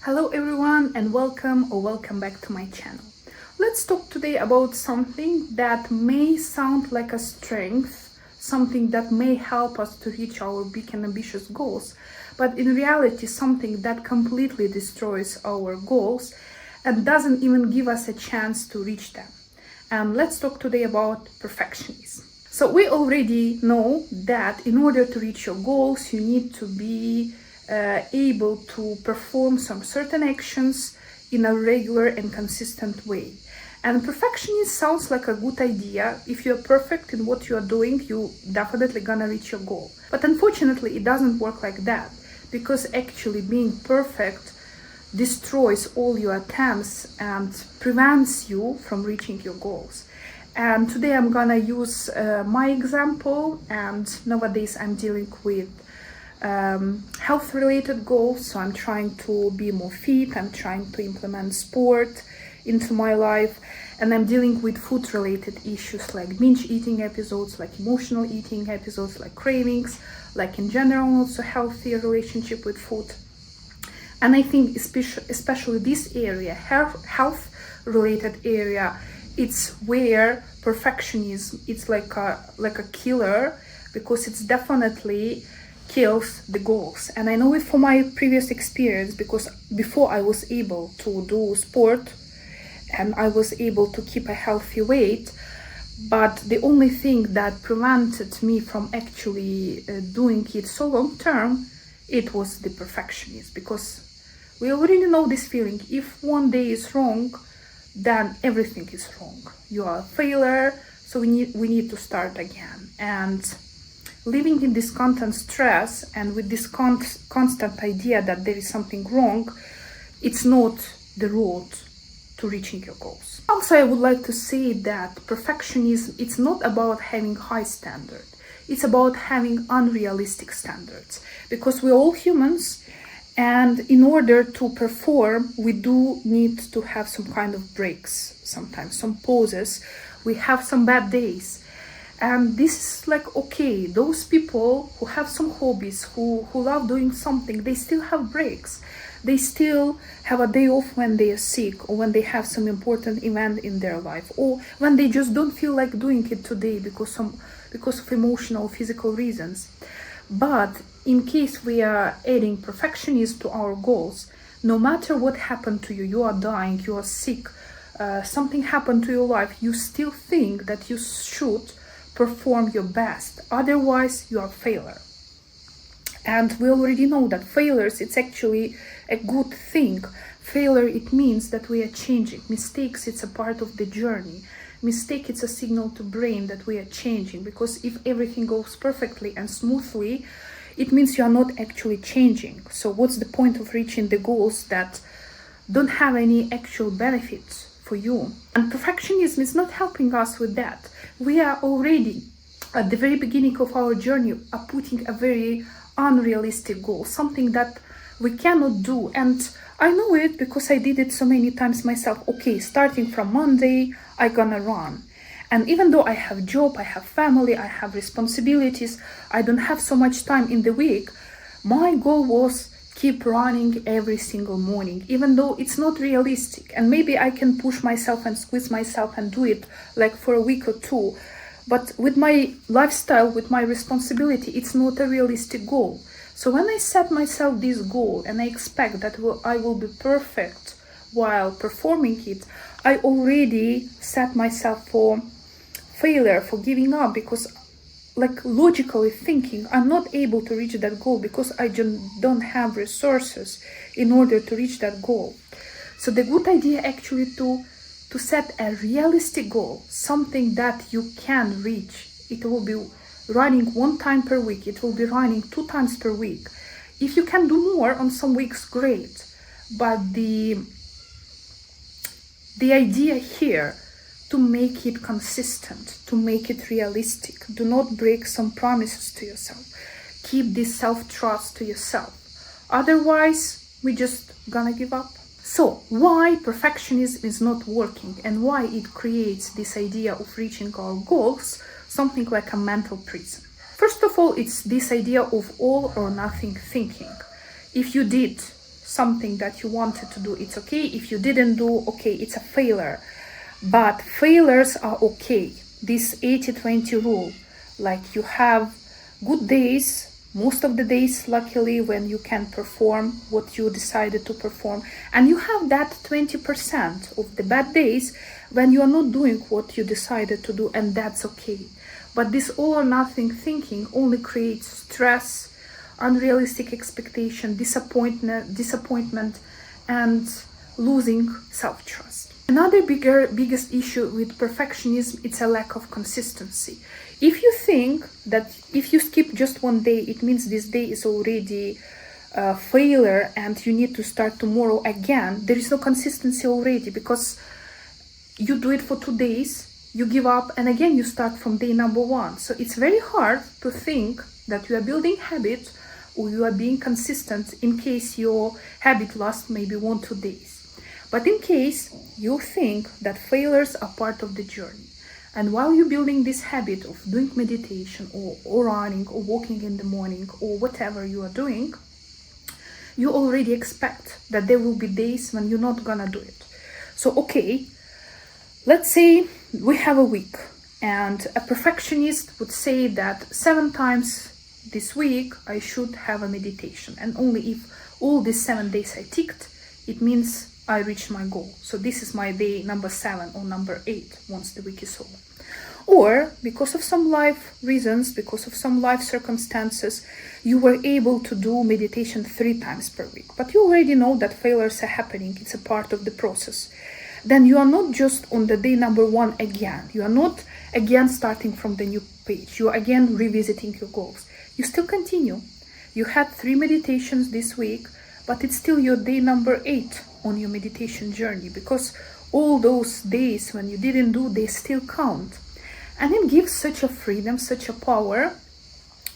Hello everyone and welcome back to my channel. Let's talk today about something that may sound like a strength, something that may help us to reach our big and ambitious goals, but in reality something that completely destroys our goals and doesn't even give us a chance to reach them. And let's talk today about perfectionism. So we already know that in order to reach your goals, you need to be able to perform some certain actions in a regular and consistent way. And perfectionism sounds like a good idea. If you're perfect in what you're doing, you definitely gonna reach your goal. But unfortunately, it doesn't work like that, because actually being perfect destroys all your attempts and prevents you from reaching your goals. And today I'm gonna use my example, and nowadays I'm dealing with health related goals. So I'm trying to be more fit, I'm trying to implement sport into my life, and I'm dealing with food related issues like binge eating episodes, like emotional eating episodes, like cravings, like in general also healthier relationship with food. And I think especially this area, health related area, it's where perfectionism, it's like a killer, because it's definitely kills the goals. And I know it from my previous experience, because before I was able to do sport and I was able to keep a healthy weight, but the only thing that prevented me from actually doing it so long term, it was the perfectionism. Because we already know this feeling: if one day is wrong, then everything is wrong, you are a failure, so we need to start again. And living in this constant stress and with this constant idea that there is something wrong, it's not the road to reaching your goals. Also, I would like to say that perfectionism, it's not about having high standard, it's about having unrealistic standards, because we're all humans, and in order to perform, we do need to have some kind of breaks, sometimes some pauses, we have some bad days. And this is like, okay, those people who have some hobbies, who love doing something, they still have breaks. They still have a day off when they are sick, or when they have some important event in their life, or when they just don't feel like doing it today because of emotional, physical reasons. But in case we are adding perfectionism to our goals, no matter what happened to you, you are dying, you are sick, something happened to your life, you still think that you should perform your best, otherwise you are a failure. And we already know that failures, it's actually a good thing. Failure, it means that we are changing. Mistakes, it's a part of the journey. Mistake, it's a signal to brain that we are changing, because if everything goes perfectly and smoothly, it means you are not actually changing. So what's the point of reaching the goals that don't have any actual benefits for you? And perfectionism is not helping us with that. We are already at the very beginning of our journey are putting a very unrealistic goal, something that we cannot do. And I know it because I did it so many times myself. Okay, starting from Monday, I'm gonna run. And even though I have job, I have family, I have responsibilities, I don't have so much time in the week, my goal was keep running every single morning, even though it's not realistic. And maybe I can push myself and squeeze myself and do it like for a week or two. But with my lifestyle, with my responsibility, it's not a realistic goal. So when I set myself this goal and I expect that I will be perfect while performing it, I already set myself for failure, for giving up, because like logically thinking, I'm not able to reach that goal because I don't have resources in order to reach that goal. So the good idea actually to set a realistic goal, something that you can reach. It will be running 1 time per week, it will be running 2 times per week. If you can do more on some weeks, great. But the idea here, to make it consistent, to make it realistic. Do not break some promises to yourself. Keep this self-trust to yourself. Otherwise, we just gonna give up. So, why perfectionism is not working and why it creates this idea of reaching our goals, something like a mental prison. First of all, it's this idea of all or nothing thinking. If you did something that you wanted to do, it's okay. If you didn't do, okay, it's a failure. But failures are okay. This 80-20 rule, like you have good days, most of the days, luckily, when you can perform what you decided to perform, and you have that 20% of the bad days when you are not doing what you decided to do, and that's okay. But this all or nothing thinking only creates stress, unrealistic expectation, disappointment, and losing self-trust. Another biggest issue with perfectionism, it's a lack of consistency. If you think that if you skip just one day, it means this day is already a failure and you need to start tomorrow again, there is no consistency already, because you do it for 2 days, you give up, and again you start from day number 1. So it's very hard to think that you are building habit or you are being consistent in case your habit lasts maybe 1-2 days. But in case you think that failures are part of the journey, and while you're building this habit of doing meditation or running or walking in the morning or whatever you are doing, you already expect that there will be days when you're not gonna do it. So okay, let's say we have a week, and a perfectionist would say that 7 times this week I should have a meditation, and only if all these 7 days I ticked, it means I reached my goal. So this is my day number 7 or number 8 once the week is over. Or because of some life reasons, because of some life circumstances, you were able to do meditation 3 times per week, but you already know that failures are happening, it's a part of the process. Then you are not just on the day number 1 again. You are not again starting from the new page. You are again revisiting your goals. You still continue. You had 3 meditations this week, but it's still your day number 8 on your meditation journey, because all those days when you didn't do, they still count. And it gives such a freedom, such a power.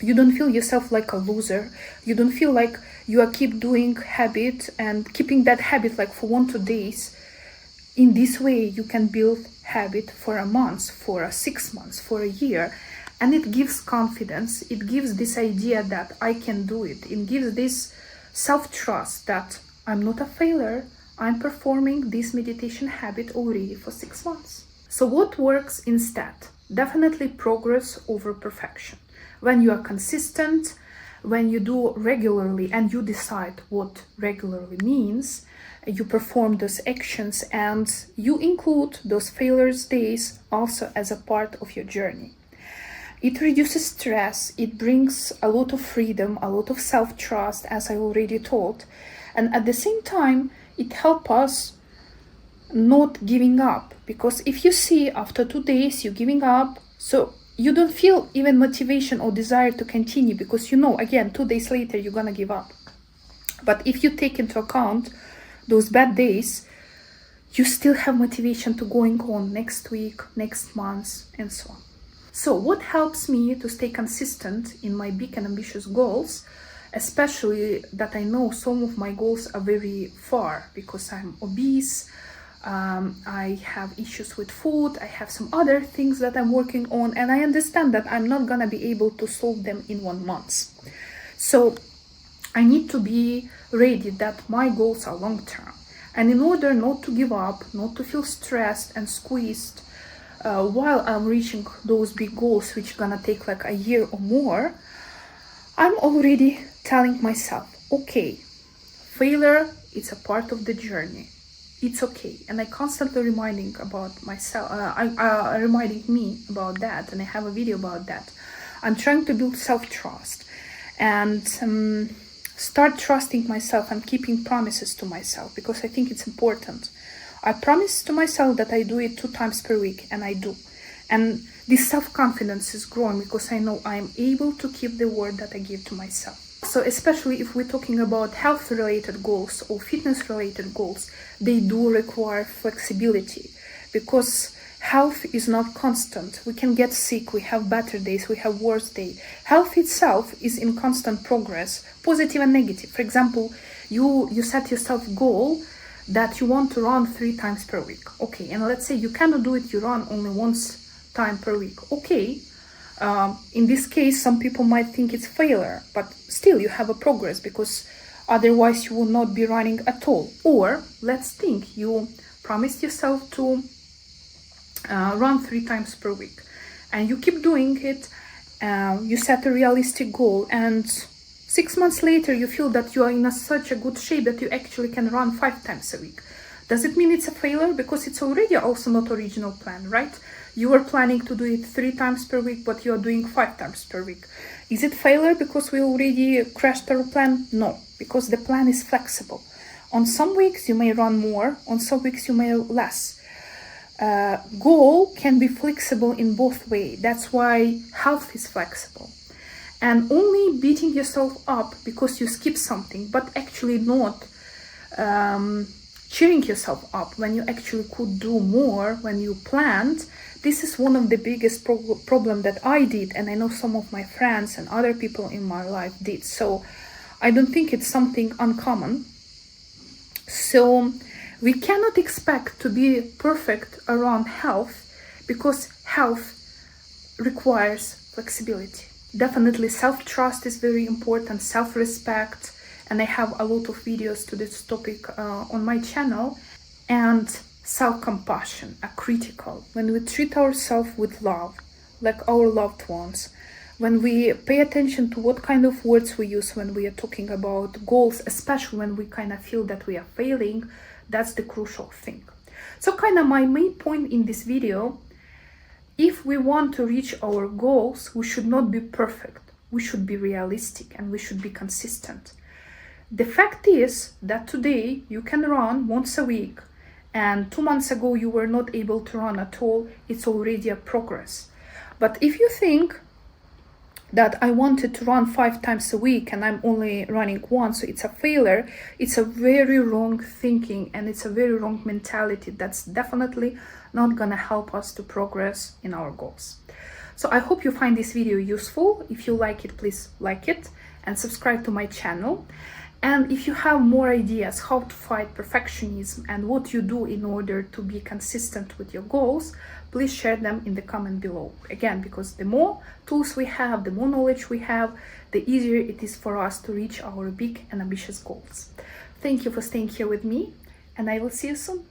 You don't feel yourself like a loser. You don't feel like you are keep doing habit and keeping that habit like for 1-2 days. In this way, you can build habit for a month, for 6 months, for a year. And it gives confidence. It gives this idea that I can do it. It gives this self-trust that I'm not a failure. I'm performing this meditation habit already for 6 months. So what works instead? Definitely progress over perfection. When you are consistent, when you do regularly and you decide what regularly means, you perform those actions and you include those failures days also as a part of your journey. It reduces stress, it brings a lot of freedom, a lot of self-trust, as I already told. And at the same time, it helps us not giving up. Because if you see after 2 days you're giving up, so you don't feel even motivation or desire to continue, because you know, again, 2 days later, you're gonna give up. But if you take into account those bad days, you still have motivation to going on next week, next month, and so on. So what helps me to stay consistent in my big and ambitious goals, especially that I know some of my goals are very far because I'm obese, I have issues with food, I have some other things that I'm working on, and I understand that I'm not gonna be able to solve them in 1 month. So I need to be ready that my goals are long-term. And in order not to give up, not to feel stressed and squeezed while I'm reaching those big goals, which are gonna take like a year or more, I'm already telling myself, okay, failure, it's a part of the journey. It's okay. And I constantly reminding about myself, reminding me about that, and I have a video about that. I'm trying to build self-trust and start trusting myself and keeping promises to myself, because I think it's important. I promise to myself that I do it 2 times per week, and I do. And this self-confidence is growing because I know I am able to keep the word that I give to myself. So especially if we're talking about health-related goals or fitness-related goals, they do require flexibility, because health is not constant. We can get sick, we have better days, we have worse days. Health itself is in constant progress, positive and negative. For example, you set yourself a goal that you want to run 3 times per week. Okay, and let's say you cannot do it, you run only 1 time per week. Okay, in this case, some people might think it's failure, but still you have a progress, because Otherwise, you will not be running at all. Or let's think you promised yourself to run 3 times per week, and you keep doing it. You set a realistic goal, and 6 months later you feel that you are in such a good shape that you actually can run 5 times a week. Does it mean it's a failure? Because it's already also not original plan, right? You were planning to do it 3 times per week, but you are doing 5 times per week. Is it failure because we already crashed our plan? No, because the plan is flexible. On some weeks you may run more, on some weeks you may less. Goal can be flexible in both ways. That's why health is flexible. And only beating yourself up because you skip something, but actually not cheering yourself up when you actually could do more when you planned. This is one of the biggest problem that I did, and I know some of my friends and other people in my life did. So I don't think it's something uncommon. So we cannot expect to be perfect around health, because health requires flexibility. Definitely self-trust is very important, self-respect, and I have a lot of videos to this topic on my channel. And self-compassion are critical. When we treat ourselves with love, like our loved ones, when we pay attention to what kind of words we use when we are talking about goals, especially when we kind of feel that we are failing, that's the crucial thing. So kind of my main point in this video, if we want to reach our goals, we should not be perfect. We should be realistic and we should be consistent. The fact is that today you can run once a week, and 2 months ago you were not able to run at all. It's already a progress. But if you think that I wanted to run 5 times a week and I'm only running once, so it's a failure, it's a very wrong thinking and it's a very wrong mentality. That's definitely not gonna help us to progress in our goals. So I hope you find this video useful. If you like it, please like it and subscribe to my channel. And if you have more ideas how to fight perfectionism and what you do in order to be consistent with your goals, please share them in the comment below. Again, because the more tools we have, the more knowledge we have, the easier it is for us to reach our big and ambitious goals. Thank you for staying here with me, and I will see you soon.